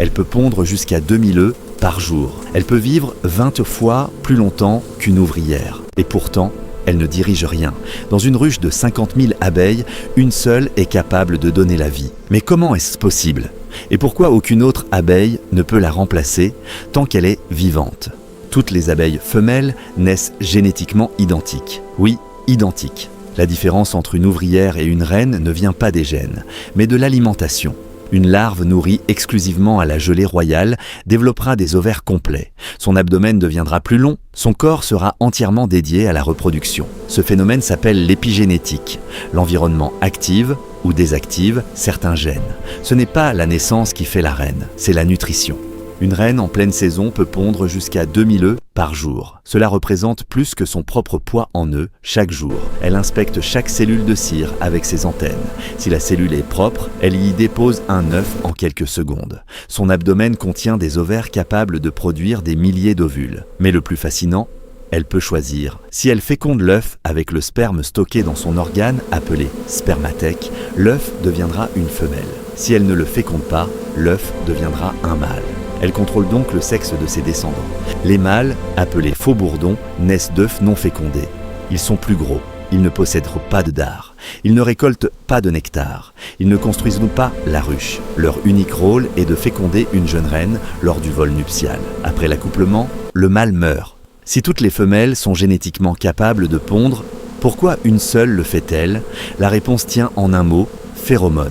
Elle peut pondre jusqu'à 2000 œufs par jour. Elle peut vivre 20 fois plus longtemps qu'une ouvrière. Et pourtant, elle ne dirige rien. Dans une ruche de 50 000 abeilles, une seule est capable de donner la vie. Mais comment est-ce possible? Et pourquoi aucune autre abeille ne peut la remplacer tant qu'elle est vivante? Toutes les abeilles femelles naissent génétiquement identiques. Oui, identiques. La différence entre une ouvrière et une reine ne vient pas des gènes, mais de l'alimentation. Une larve nourrie exclusivement à la gelée royale développera des ovaires complets. Son abdomen deviendra plus long, son corps sera entièrement dédié à la reproduction. Ce phénomène s'appelle l'épigénétique. L'environnement active ou désactive certains gènes. Ce n'est pas la naissance qui fait la reine, c'est la nutrition. Une reine en pleine saison peut pondre jusqu'à 2000 œufs par jour. Cela représente plus que son propre poids en œufs chaque jour. Elle inspecte chaque cellule de cire avec ses antennes. Si la cellule est propre, elle y dépose un œuf en quelques secondes. Son abdomen contient des ovaires capables de produire des milliers d'ovules. Mais le plus fascinant, elle peut choisir. Si elle féconde l'œuf avec le sperme stocké dans son organe appelé spermathèque, l'œuf deviendra une femelle. Si elle ne le féconde pas, l'œuf deviendra un mâle. Elle contrôle donc le sexe de ses descendants. Les mâles, appelés faux bourdons, naissent d'œufs non fécondés. Ils sont plus gros, ils ne possèdent pas de dard, ils ne récoltent pas de nectar, ils ne construisent pas la ruche. Leur unique rôle est de féconder une jeune reine lors du vol nuptial. Après l'accouplement, le mâle meurt. Si toutes les femelles sont génétiquement capables de pondre, pourquoi une seule le fait-elle? La réponse tient en un mot, phéromone.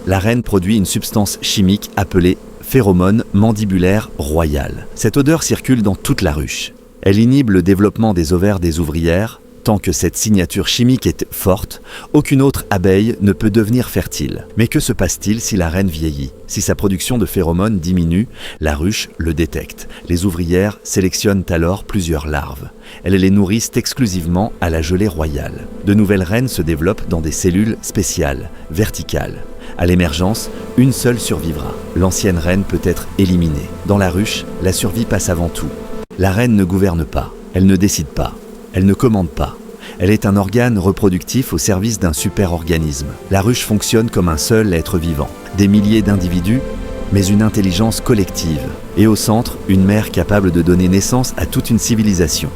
La reine produit une substance chimique appelée phéromone mandibulaire royale. Cette odeur circule dans toute la ruche. Elle inhibe le développement des ovaires des ouvrières. Tant que cette signature chimique est forte, aucune autre abeille ne peut devenir fertile. Mais que se passe-t-il si la reine vieillit? Si sa production de phéromones diminue, la ruche le détecte. Les ouvrières sélectionnent alors plusieurs larves. Elles les nourrissent exclusivement à la gelée royale. De nouvelles reines se développent dans des cellules spéciales, verticales. À l'émergence, une seule survivra. L'ancienne reine peut être éliminée. Dans la ruche, la survie passe avant tout. La reine ne gouverne pas, elle ne décide pas, elle ne commande pas. Elle est un organe reproductif au service d'un super-organisme. La ruche fonctionne comme un seul être vivant. Des milliers d'individus, mais une intelligence collective. Et au centre, une mère capable de donner naissance à toute une civilisation.